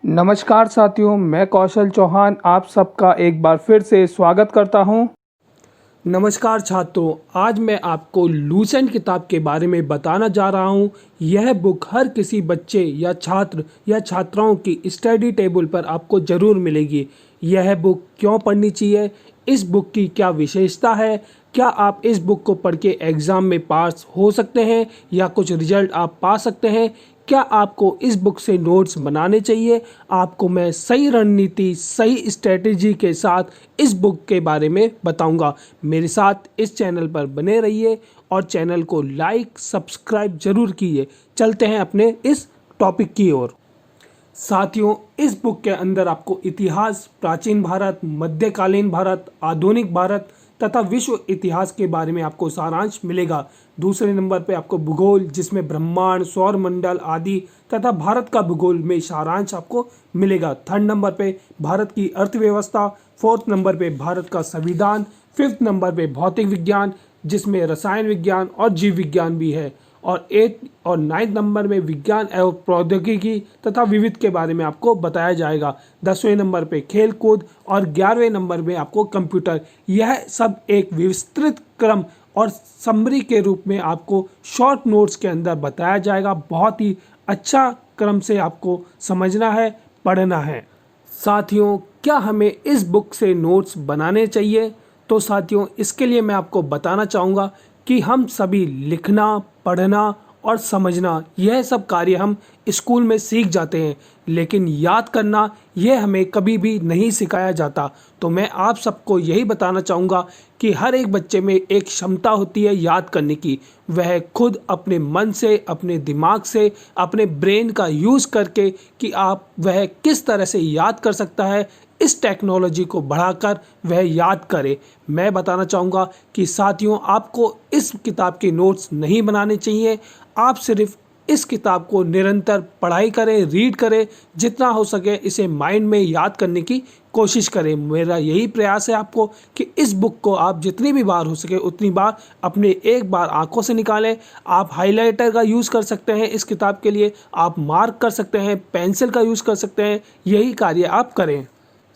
नमस्कार साथियों, मैं कौशल चौहान आप सबका एक बार फिर से स्वागत करता हूं। नमस्कार छात्रों, आज मैं आपको लूसेंट किताब के बारे में बताना जा रहा हूं। यह बुक हर किसी बच्चे या छात्र या छात्राओं की स्टडी टेबल पर आपको ज़रूर मिलेगी। यह बुक क्यों पढ़नी चाहिए, इस बुक की क्या विशेषता है, क्या आप इस बुक को पढ़ के एग्ज़ाम में पास हो सकते हैं या कुछ रिजल्ट आप पा सकते हैं, क्या आपको इस बुक से नोट्स बनाने चाहिए, आपको मैं सही रणनीति सही स्ट्रेटेजी के साथ इस बुक के बारे में बताऊंगा। मेरे साथ इस चैनल पर बने रहिए और चैनल को लाइक सब्सक्राइब जरूर कीजिए। चलते हैं अपने इस टॉपिक की ओर। साथियों, इस बुक के अंदर आपको इतिहास, प्राचीन भारत, मध्यकालीन भारत, आधुनिक भारत तथा विश्व इतिहास के बारे में आपको सारांश मिलेगा। दूसरे नंबर पे आपको भूगोल, जिसमें ब्रह्मांड, सौरमंडल आदि तथा भारत का भूगोल में सारांश आपको मिलेगा। थर्ड नंबर पे भारत की अर्थव्यवस्था, फोर्थ नंबर पे भारत का संविधान, फिफ्थ नंबर पे भौतिक विज्ञान, जिसमें रसायन विज्ञान और जीव विज्ञान भी है, और 8 और 9 नंबर में विज्ञान एवं प्रौद्योगिकी तथा विविध के बारे में आपको बताया जाएगा। 10वें नंबर पे खेल कूद और 11वें नंबर में आपको कंप्यूटर। यह सब एक विस्तृत क्रम और समरी के रूप में आपको शॉर्ट नोट्स के अंदर बताया जाएगा। बहुत ही अच्छा क्रम से आपको समझना है, पढ़ना है। साथियों, क्या हमें इस बुक से नोट्स बनाने चाहिए? तो साथियों, इसके लिए मैं आपको बताना चाहूँगा कि हम सभी लिखना, पढ़ना और समझना यह सब कार्य हम स्कूल में सीख जाते हैं, लेकिन याद करना यह हमें कभी भी नहीं सिखाया जाता। तो मैं आप सबको यही बताना चाहूँगा कि हर एक बच्चे में एक क्षमता होती है याद करने की। वह खुद अपने मन से, अपने दिमाग से, अपने ब्रेन का यूज़ करके कि आप वह किस तरह से याद कर सकता है, इस टेक्नोलॉजी को बढ़ाकर वह याद करे। मैं बताना चाहूँगा कि साथियों, आपको इस किताब के नोट्स नहीं बनाने चाहिए। आप सिर्फ इस किताब को निरंतर पढ़ाई करें, रीड करें, जितना हो सके इसे माइंड में याद करने की कोशिश करें। मेरा यही प्रयास है आपको कि इस बुक को आप जितनी भी बार हो सके उतनी बार अपने एक बार आंखों से निकालें। आप हाइलाइटर का यूज़ कर सकते हैं इस किताब के लिए, आप मार्क कर सकते हैं, पेंसिल का यूज़ कर सकते हैं, यही कार्य आप करें।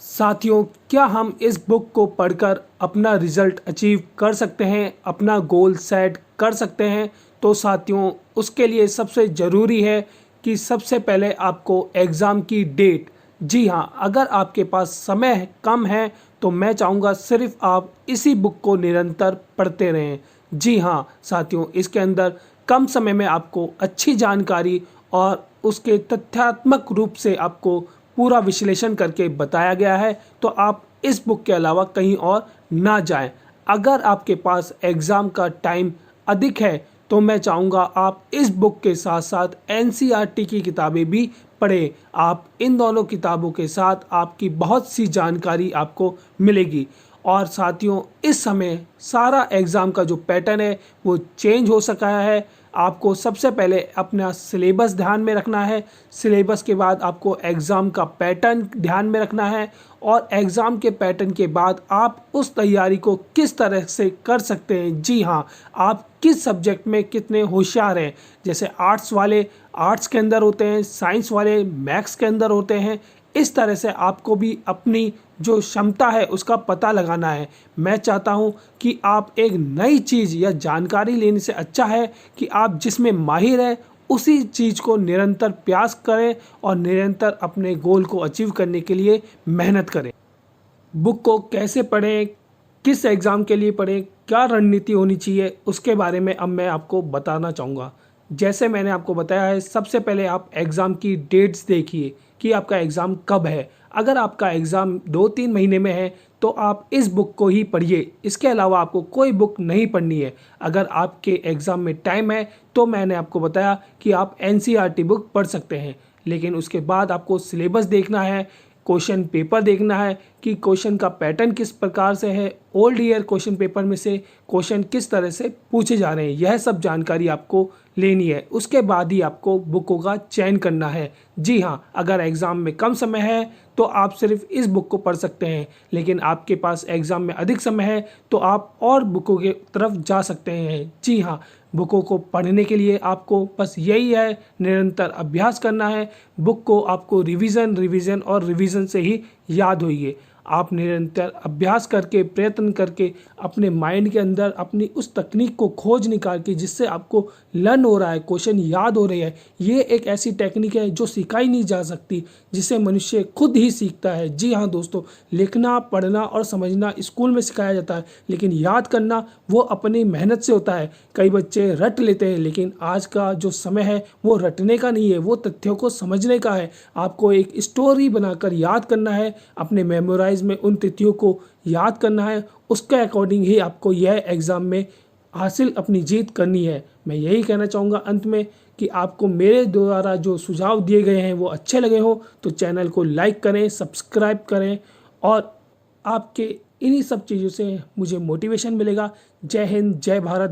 साथियों, क्या हम इस बुक को पढ़कर अपना रिजल्ट अचीव कर सकते हैं, अपना गोल सेट कर सकते हैं? तो साथियों, उसके लिए सबसे ज़रूरी है कि सबसे पहले आपको एग्ज़ाम की डेट, जी हाँ, अगर आपके पास समय कम है तो मैं चाहूँगा सिर्फ आप इसी बुक को निरंतर पढ़ते रहें। जी हाँ साथियों, इसके अंदर कम समय में आपको अच्छी जानकारी और उसके तथ्यात्मक रूप से आपको पूरा विश्लेषण करके बताया गया है। तो आप इस बुक के अलावा कहीं और ना जाएं। अगर आपके पास एग्ज़ाम का टाइम अधिक है तो मैं चाहूँगा आप इस बुक के साथ साथ एनसीईआरटी की किताबें भी पढ़ें। आप इन दोनों किताबों के साथ आपकी बहुत सी जानकारी आपको मिलेगी। और साथियों, इस समय सारा एग्ज़ाम का जो पैटर्न है वो चेंज हो सका है। आपको सबसे पहले अपना सिलेबस ध्यान में रखना है, सिलेबस के बाद आपको एग्ज़ाम का पैटर्न ध्यान में रखना है, और एग्ज़ाम के पैटर्न के बाद आप उस तैयारी को किस तरह से कर सकते हैं। जी हाँ, आप किस सब्जेक्ट में कितने होशियार हैं। जैसे आर्ट्स वाले आर्ट्स के अंदर होते हैं, साइंस वाले मैथ्स के अंदर होते हैं। इस तरह से आपको भी अपनी जो क्षमता है उसका पता लगाना है। मैं चाहता हूं कि आप एक नई चीज़ या जानकारी लेने से अच्छा है कि आप जिसमें माहिर हैं उसी चीज़ को निरंतर प्रयास करें और निरंतर अपने गोल को अचीव करने के लिए मेहनत करें। बुक को कैसे पढ़ें, किस एग्ज़ाम के लिए पढ़ें, क्या रणनीति होनी चाहिए, उसके बारे में अब मैं आपको बताना चाहूँगा। जैसे मैंने आपको बताया है, सबसे पहले आप एग्ज़ाम की डेट्स देखिए कि आपका एग्ज़ाम कब है। अगर आपका एग्ज़ाम 2-3 महीने में है तो आप इस बुक को ही पढ़िए, इसके अलावा आपको कोई बुक नहीं पढ़नी है। अगर आपके एग्ज़ाम में टाइम है तो मैंने आपको बताया कि आप एनसीईआरटी बुक पढ़ सकते हैं, लेकिन उसके बाद आपको सिलेबस देखना है, क्वेश्चन पेपर देखना है कि क्वेश्चन का पैटर्न किस प्रकार से है, ओल्ड ईयर क्वेश्चन पेपर में से क्वेश्चन किस तरह से पूछे जा रहे हैं, यह सब जानकारी आपको लेनी है। उसके बाद ही आपको बुकों का चयन करना है। जी हाँ, अगर एग्ज़ाम में कम समय है तो आप सिर्फ इस बुक को पढ़ सकते हैं, लेकिन आपके पास एग्ज़ाम में अधिक समय है तो आप और बुकों के तरफ जा सकते हैं। जी हाँ, बुकों को पढ़ने के लिए आपको बस यही है, निरंतर अभ्यास करना है। बुक को आपको रिवीजन और रिवीजन से ही याद होइए। आप निरंतर अभ्यास करके, प्रयत्न करके अपने माइंड के अंदर अपनी उस तकनीक को खोज निकाल के जिससे आपको लर्न हो रहा है, क्वेश्चन याद हो रहे हैं। ये एक ऐसी टेक्निक है जो सिखाई नहीं जा सकती, जिसे मनुष्य खुद ही सीखता है। जी हाँ दोस्तों, लिखना, पढ़ना और समझना स्कूल में सिखाया जाता है, लेकिन याद करना वो अपनी मेहनत से होता है। कई बच्चे रट लेते हैं, लेकिन आज का जो समय है वो रटने का नहीं है, वो तथ्यों को समझने का है। आपको एक स्टोरी बनाकर याद करना है, अपने मेमोराइज में उन तिथियों को याद करना है। उसके अकॉर्डिंग ही आपको यह एग्ज़ाम में हासिल अपनी जीत करनी है। मैं यही कहना चाहूँगा अंत में कि आपको मेरे द्वारा जो सुझाव दिए गए हैं वो अच्छे लगे हो तो चैनल को लाइक करें, सब्सक्राइब करें, और आपके इन्हीं सब चीज़ों से मुझे मोटिवेशन मिलेगा। जय हिंद, जय भारत।